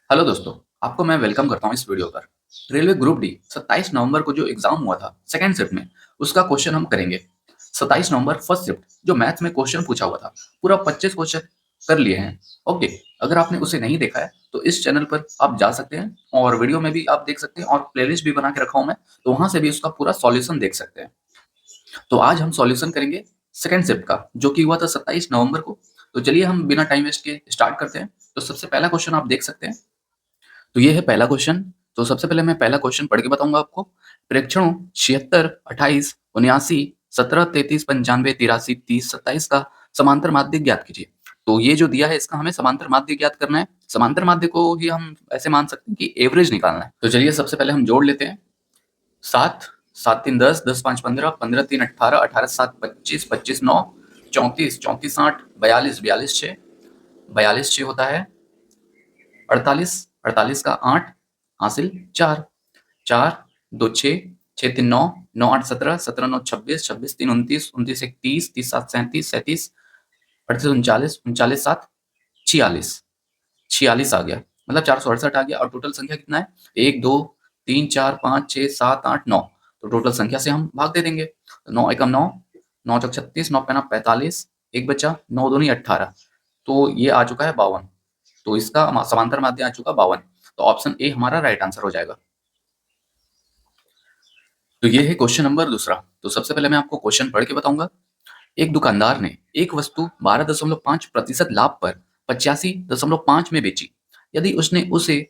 Hello दोस्तों, आपको मैं वेलकम करता हूँ इस वीडियो पर। रेलवे ग्रुप डी 27 नवंबर को जो एग्जाम हुआ था सेकंड शिफ्ट में, उसका क्वेश्चन हम करेंगे। 27 नवंबर फर्स्ट शिफ्ट जो मैथ्स में क्वेश्चन पूछा हुआ था, पूरा 25 क्वेश्चन कर लिए हैं। ओके, अगर आपने उसे नहीं देखा है तो इस चैनल पर आप जा सकते हैं और वीडियो में भी आप देख सकते हैं और प्लेलिस्ट भी बना के रखा हूँ मैं, तो वहां से भी उसका पूरा सॉल्यूशन देख सकते हैं। तो आज हम सॉल्यूशन करेंगे सेकंड शिफ्ट का, जो कि हुआ था 27 नवंबर को। तो चलिए हम बिना टाइम वेस्ट के स्टार्ट करते हैं। तो सबसे पहला क्वेश्चन आप देख सकते हैं। तो ये है पहला क्वेश्चन। तो सबसे पहले मैं पहला क्वेश्चन पढ़ के बताऊंगा आपको। प्रेक्षणों 76, 28, 79, 17, 33, 95, 83, 30, 27 का समांतर माध्य ज्ञात कीजिए। तो ये जो दिया है इसका हमें समांतर माध्य ज्ञात करना है। समांतर माध्य को ही हम ऐसे मान सकते हैं कि एवरेज निकालना है। तो चलिए सबसे पहले हम जोड़ लेते हैं। 7, 7 3 10, 10 5 15, 15 3 18, 18 7 25, 25 9 34, 34 8, 42, 42 6, 42 6 होता है 48, 48 का 8 हासिल 4, 4 2 6, 6 3 9, 9 8 17, 17 9 26, 26 3 29, 29 1 30, 30 7 37, 37 38 39, 39 7 46, 46 आ गया, मतलब 468 आ गया। और टोटल संख्या कितना है? 1 2 3 4 5 6 7 8 9। तो टोटल संख्या से हम भाग दे देंगे। तो 9 एकम 9, 9 चौक 36, 9 पैना 45, एक बचा, 9 दूनी 18। तो ये आ चुका है 52। तो इसका समांतर माध्य आ चुका 52। तो ऑप्शन ए हमारा राइट आंसर हो जाएगा। तो ये है क्वेश्चन नंबर दूसरा। तो सबसे पहले मैं आपको क्वेश्चन पढ़ के बताऊंगा। एक दुकानदार ने एक वस्तु 12.5% लाभ पर 85.5 में बेची। यदि उसने उसे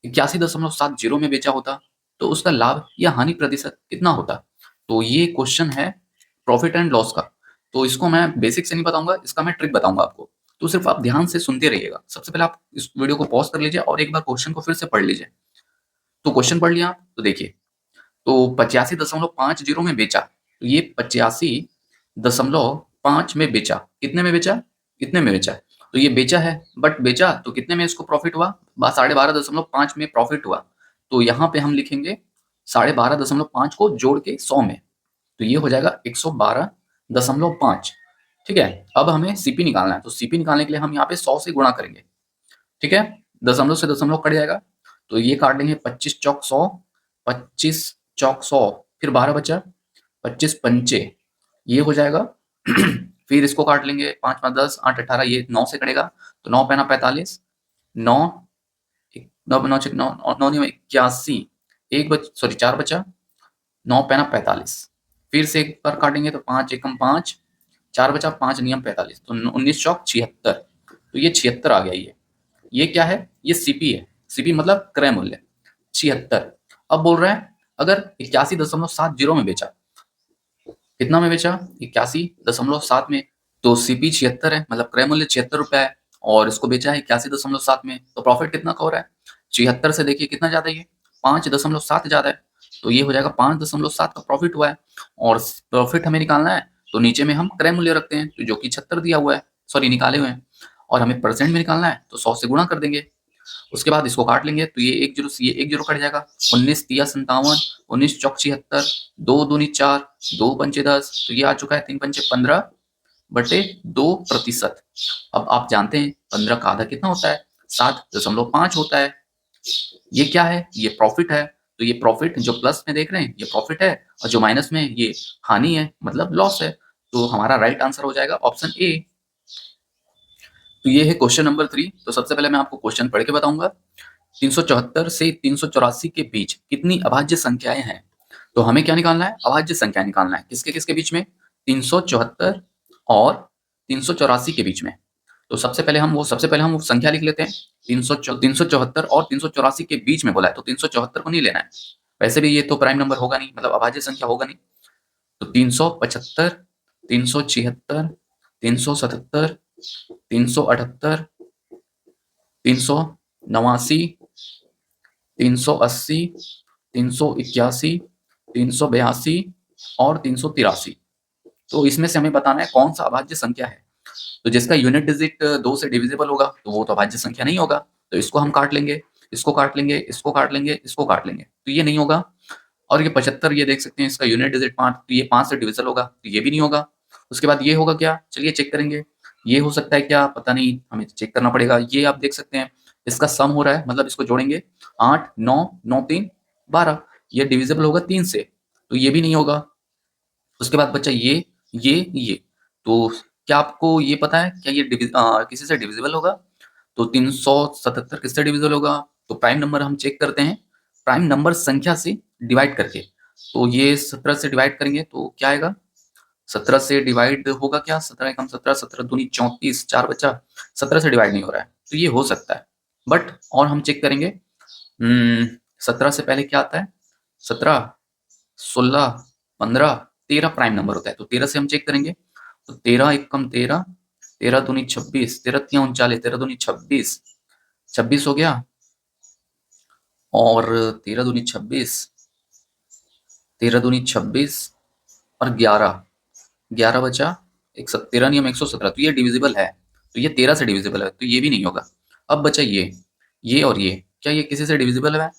81.70 में बेचा होता तो उसका लाभ या हानि प्रतिशत कितना होता? तो ये क्वेश्चन है प्रॉफिट एंड लॉस का। तो इसको मैं बेसिक से नहीं बताऊंगा, इसका मैं ट्रिक बताऊंगा आपको। तो सिर्फ आप ध्यान से सुनते रहिएगा। सबसे पहले आप इस वीडियो को पॉज कर लीजिए और एक बार क्वेश्चन को फिर से पढ़ लीजिए। तो क्वेश्चन पढ़ लिया आप, तो देखिए। तो 85.50 में बेचा, तो ये 85.5 में बेचा, कितने में बेचा? इतने में बेचा। तो ये बेचा है, बट बेचा तो कितने में इसको प्रॉफिट हुआ? 12.5 में प्रॉफिट हुआ। तो यहाँ पे हम लिखेंगे 12.5 को जोड़ के 100 में, तो ये हो जाएगा 112.5। ठीक है। अब हमें सीपी निकालना है, तो सीपी निकालने के लिए हम यहाँ पे 100 से गुणा करेंगे। ठीक है, दशमलव से दशमलव कट जाएगा, तो ये काट लेंगे 25 चौक 100, 25 चौक 100, फिर 12 बचा, 25 पंचे, ये हो जाएगा। फिर इसको काट लेंगे, 5 5 10, 8 18, ये 9 से कटेगा, तो 9 पैना 45, 9 9 9 9 9 81, एक बच सॉरी 4 बचा, 9 पैना 45। फिर से एक बार काटेंगे तो 5 एकम 5, 4 बचा, 5 नियम 45, तो 19 चौक 76। तो ये 76 आ गया। ये क्या है? ये सीपी है। सीपी मतलब क्रय मूल्य 76। अब बोल रहा है अगर 81.70 में बेचा, कितना में बेचा? 81.7 में। तो सीपी 76 है, मतलब क्रय मूल्य 76 रुपया है, और इसको बेचा है 81.7 में। तो प्रॉफिट कितना का हो रहा है? 76 से देखिए कितना ज्यादा है, ये 5.7 ज्यादा है। तो ये हो जाएगा 5.7 का प्रॉफिट हुआ है। और प्रॉफिट हमें निकालना है, तो नीचे में हम क्रय मूल्य रखते हैं, तो जो कि 76 दिया हुआ है, सॉरी निकाले हुए हैं। और हमें परसेंट में निकालना है, तो 100 से गुणा कर देंगे। उसके बाद इसको काट लेंगे, तो ये एक जीरो से ये एक जीरो कट जाएगा। 19 तिया 57, 19 चौक 76, 2 दूनी 4, 2 पंचे 10, तो ये आ चुका है 3 पंचे 15 बटे 2%। अब आप जानते हैं 15 का आधा कितना होता है? 7.5 होता है। ये क्या है? ये प्रॉफिट है। तो ये प्रॉफिट जो प्लस में देख रहे हैं ये प्रॉफिट है, और जो माइनस में ये हानि है, मतलब लॉस है। तो हमारा राइट आंसर हो जाएगा ऑप्शन ए। तो ये है क्वेश्चन नंबर 3। तो सबसे पहले मैं आपको क्वेश्चन पढ़ के बताऊंगा। 374 से 384 के बीच कितनी अभाज्य संख्याएं हैं? तो हमें क्या निकालना है? अभाज्य संख्या निकालना है। किसके किसके बीच में? 374 और 384 के बीच में। तो सबसे पहले हम वो संख्या लिख लेते हैं। 374 और 384 के बीच में बोला है, तो 374 को नहीं लेना है। वैसे भी ये तो प्राइम नंबर होगा नहीं, मतलब अभाज्य संख्या होगा नहीं। तो 375, 376, 377, 378, 389, 380, 381, 382 और 383। तो इसमें से हमें बताना है कौन सा अभाज्य संख्या है। तो जिसका यूनिट डिजिट 2 से डिविजिबल होगा तो वो तो अभाज्य संख्या नहीं होगा। तो इसको हम काट लेंगे, इसको काट लेंगे, इसको काट लेंगे, इसको काट लेंगे, तो ये नहीं होगा। और ये 75, ये देख सकते हैं इसका यूनिट डिजिट 5, तो ये 5 से डिविजिबल होगा, तो ये भी नहीं होगा। उसके बाद ये होगा क्या? चलिए चेक करेंगे। ये हो सकता है क्या? पता नहीं, हमें चेक करना पड़ेगा। ये आप देख सकते हैं इसका सम हो रहा है, मतलब इसको जोड़ेंगे 8 9 9 3 12, ये डिविजिबल होगा 3 से, तो ये भी नहीं होगा। उसके बाद बच्चा ये तो क्या आपको ये पता है क्या ये किसी से डिविजिबल होगा? तो 377 किससे डिविजिबल होगा? तो प्राइम नंबर हम चेक करते हैं प्राइम नंबर संख्या से डिवाइड करके। तो ये 17 से डिवाइड करेंगे तो क्या आएगा? 17 से डिवाइड होगा क्या? 17 एकम 17, 17 दूनी 34, 4 बचा, 17 से डिवाइड नहीं हो रहा है, तो ये हो सकता है। बट और हम चेक करेंगे 17 से पहले क्या आता है? 17, 16, 15, 13 प्राइम नंबर होता है, तो 13 से हम चेक करेंगे। तो 13 एकम 13, 13 दूनी 26, 13 तिया 39, 13 दूनी 26, 26 हो गया, और 13 दूनी 26, 13 दूनी 26 और 11, 11 बचा, 13 नियम 117, तो ये डिविजिबल है, तो ये 13 से डिविजिबल है, तो ये भी नहीं होगा। अब बचा ये और ये, क्या ये किसी से डिविजिबल है?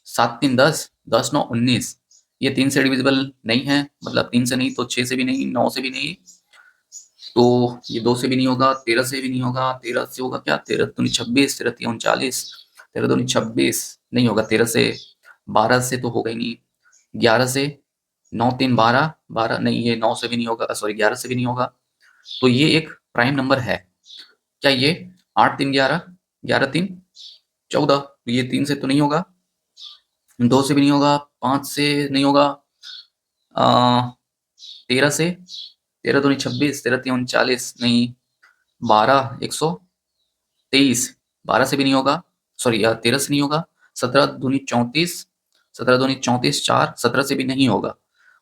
7 3 10, 10 9 19, ये 3 से डिविजिबल नहीं है, मतलब 3 से नहीं तो 6 से भी नहीं, 9 से भी नहीं, तो ये 2 से भी नहीं होगा, 13 से भी नहीं होगा, 13 से होगा क्या? 13 दूनी 26, 13 तिया 39, 13 दूनी 26 नहीं होगा, 13 से, 12 से तो होगा ही नहीं, 11 से, 9 3 12, 12 नहीं, ये 9 से भी नहीं होगा, सॉरी 11 से भी नहीं होगा, तो ये एक प्राइम नंबर है। क्या ये 8 3 11, 11 3 14, तो ये 3 से तो नहीं होगा, 2 से भी नहीं होगा, 5 से नहीं होगा, 13 से, 13 दूनी 26, 13 तिया 39 नहीं, 12 123, 12 से भी नहीं होगा, सॉरी 13 से नहीं होगा, 17 दूनी 34, 17 दूनी 34 4, 17 से भी नहीं होगा,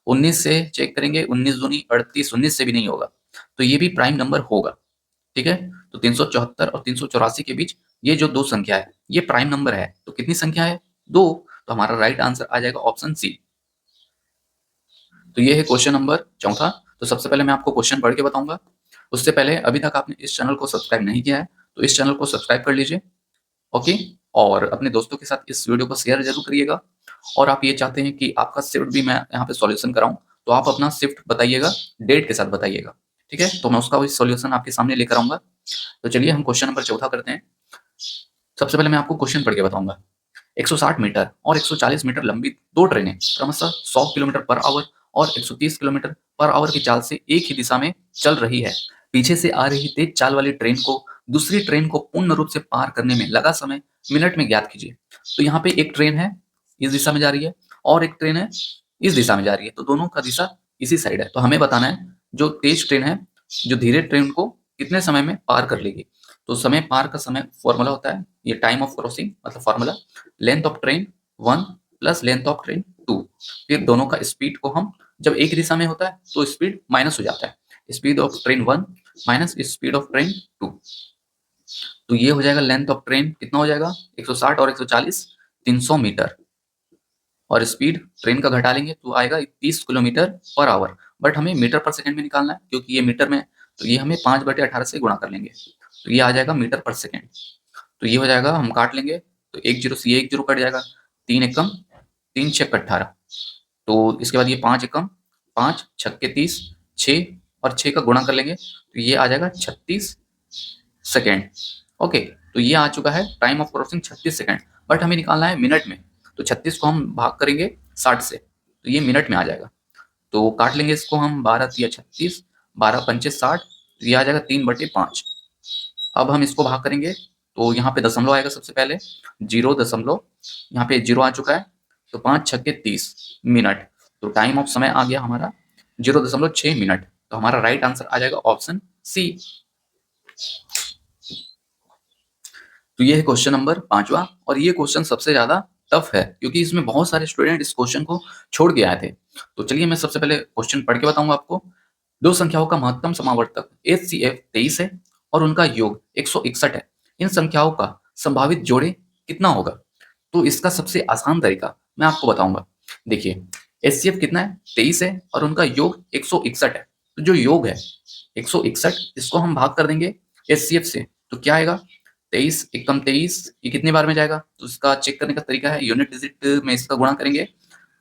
19 से चेक करेंगे, 19 दूनी 38, 19 से भी नहीं होगा, तो ये भी प्राइम नंबर होगा। ठीक है, तो 374 और 384 के बीच ये जो दो संख्या है ये प्राइम नंबर है, तो कितनी संख्या है? 2, तो हमारा राइट आंसर आ जाएगा ऑप्शन सी। तो ये है क्वेश्चन नंबर चौथा। तो सबसे पहले मैं आपको क्वेश्चन पढ़ के बताऊंगा, उससे पहले अभी तक आपने इस चैनल को सब्सक्राइब नहीं किया है तो इस चैनल को सब्सक्राइब कर लीजिए, ओके, और अपने दोस्तों के साथ इस वीडियो को शेयर जरूर करिएगा। और आप ये चाहते हैं कि आपका शिफ्ट भी मैं यहाँ पे सॉल्यूशन कराऊं, तो आप अपना शिफ्ट बताइएगा, डेट के साथ बताइएगा, ठीक है, तो मैं उसका भी सॉल्यूशन आपके सामने लेकर आऊंगा। तो चलिए हम क्वेश्चन नंबर चौथा करते हैं। सबसे पहले मैं आपको क्वेश्चन पढ़ के बताऊंगा। 160 मीटर और 140 मीटर लंबी दो ट्रेनें क्रमशः 100 किलोमीटर पर आवर और 130 किलोमीटर पर आवर की चाल से एक ही दिशा में चल रही है। पीछे से आ रही तेज चाल वाली ट्रेन को दूसरी ट्रेन को पूर्ण रूप से पार करने में लगा समय मिनट में ज्ञात कीजिए। तो यहाँ पे एक ट्रेन है, इस दिशा में जा रही है, और एक ट्रेन है, इस दिशा में जा रही है, तो दोनों का दिशा इसी साइड है। तो हमें बताना है जो तेज ट्रेन है, जो धीरे ट्रेन को कितने समय में पार कर लेगी। तो समय पार का समय फॉर्मूला होता है, ये टाइम ऑफ क्रॉसिंग मतलब formula, length of train 1 plus length of train 2। फिर दोनों का स्पीड को हम, जब एक दिशा में होता है तो स्पीड माइनस हो जाता है, speed of train 1 minus speed of train 2, तो ये हो जाएगा लेंथ ऑफ ट्रेन कितना हो जाएगा 160 और 140 300 मीटर, और स्पीड ट्रेन का घटा लेंगे तो आएगा 30 किलोमीटर पर आवर। बट हमें मीटर पर सेकंड में निकालना है क्योंकि ये मीटर में, तो ये हमें 5/18 से गुणा कर लेंगे, तो ये आ जाएगा मीटर पर सेकंड। तो ये हो जाएगा, हम काट लेंगे तो एक जीरो से ये एक जीरो कट जाएगा, 3 एकम 3 छक 18, तो इसके बाद ये 5 एकम 5 छक्के 30, 6 और 6 का गुणा कर लेंगे तो ये आ जाएगा 36 सेकेंड। ओके, तो ये आ चुका है time of crossing 36 second, but हमें निकालना है मिनट में, तो 36 को हम भाग करेंगे 60 से तो ये मिनट में आ जाएगा। तो काट लेंगे इसको हम, 12 तिया 36, 12 पंचे 60, तो ये आ जाएगा 3/5। अब हम इसको भाग करेंगे तो यहाँ पे दशमलव आएगा, सबसे पहले 0 दशमलव, यहाँ पे 0 आ चुका है, तो 5 छक्के 30 मिनट, तो टाइम ऑफ समय आ गया हमारा 0.6 मिनट, तो हमारा राइट आंसर आ जाएगा ऑप्शन सी। तो ये है क्वेश्चन नंबर पांचवा, और ये क्वेश्चन सबसे ज्यादा टफ है क्योंकि इसमें बहुत सारे स्टूडेंट इस क्वेश्चन को छोड़ के आए थे। तो चलिए मैं सबसे पहले क्वेश्चन पढ़ के बताऊंगा आपको। दो संख्याओं का महत्तम समावर्तक HCF 23 है और उनका योग 161 है। इन संख्याओं का संभावित जोड़े कितना होगा? तो इसका सबसे आसान तरीका मैं आपको बताऊंगा। देखिए HCF कितना है, 23 है, और उनका योग 161 है, तो जो योग है 161, इसको हम भाग कर देंगे HCF से, तो क्या आएगा 23 एकम 23, ये कितने बार में जाएगा, तो इसका चेक करने का तरीका है यूनिट डिजिट में इसका गुणा करेंगे,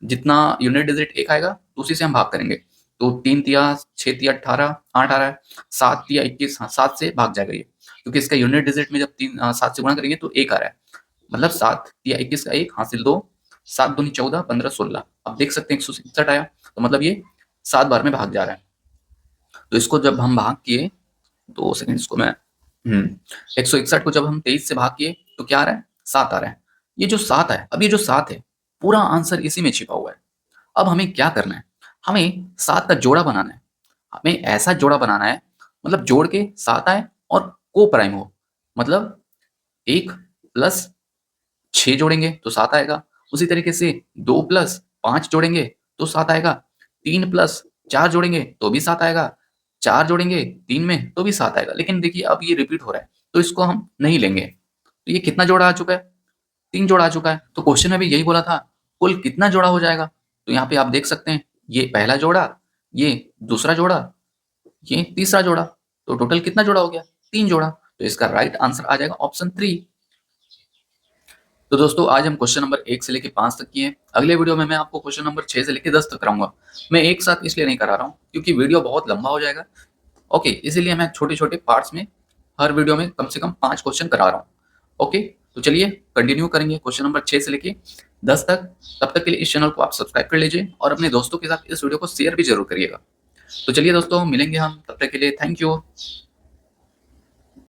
जितना यूनिट डिजिट एक आएगा तो उसी से हम भाग करेंगे, तो 3 तिया 6 तिया 18, 8 आ रहा है, 7 तिया 21, 7 से भाग जाएगा ये, क्योंकि इसका यूनिट डिजिट में जब 7 से गुणा करेंगे तो 1 आ रहा है, मतलब 7 या 21 का 1 हासिल 2, 7 दूनी 14, 15 16। अब देख सकते हैं 167 आया, तो मतलब ये 7 बार में भाग जा रहा है। तो इसको जब हम भाग किए, 2 सेकंड इसको मैं 161 को जब हम 23 से भाग किए तो क्या आ रहा है, 7 आ रहा है। ये जो 7 है, अब ये जो 7 है पूरा आंसर इसी में छिपा हुआ है। अब हमें क्या करना है, हमें 7 का जोड़ा बनाना है। हमें ऐसा जोड़ा बनाना है, मतलब जोड़ के 7 आए और को प्राइम हो, मतलब 1 प्लस 6 जोड़ेंगे तो 7 आएगा। उसी तरीके से 2 प्लस 5 जोड़ेंगे तो 7 आएगा। 3 प्लस 4 जोड़ेंगे तो भी 7 आएगा। 4 जोड़ेंगे 3 में तो भी 7 आएगा। लेकिन देखिए अब ये रिपीट हो रहा है, तो इसको हम नहीं लेंगे। तो ये कितना जोड़ा आ चुका है, 3 जोड़ा आ चुका है। तो क्वेश्चन में भी यही बोला था, कुल कितना जोड़ा हो जाएगा। तो यहाँ पे आप देख सकते हैं, ये पहला जोड़ा, ये दूसरा जोड़ा, ये तीसरा जोड़ा, तो टोटल कितना जोड़ा हो गया, 3 जोड़ा। तो इसका राइट आंसर आ जाएगा ऑप्शन 3। तो दोस्तों आज हम क्वेश्चन नंबर 1 से लेके 5 तक किए। अगले वीडियो में मैं आपको क्वेश्चन नंबर 6 से लेके 10 तक कराऊंगा। मैं एक साथ इसलिए नहीं करा रहा हूँ क्योंकि वीडियो बहुत लंबा हो जाएगा। ओके, इसीलिए मैं छोटे-छोटे पार्ट्स में हर वीडियो में कम से कम 5 क्वेश्चन करा रहा हूँ। ओके, तो चलिए कंटिन्यू करेंगे क्वेश्चन नंबर 6 से लेके 10 तक। तब तक के लिए इस चैनल को आप सब्सक्राइब कर लीजिए और अपने दोस्तों के साथ इस वीडियो को शेयर भी जरूर करिएगा। तो चलिए दोस्तों, मिलेंगे हम, तब तक के लिए थैंक यू।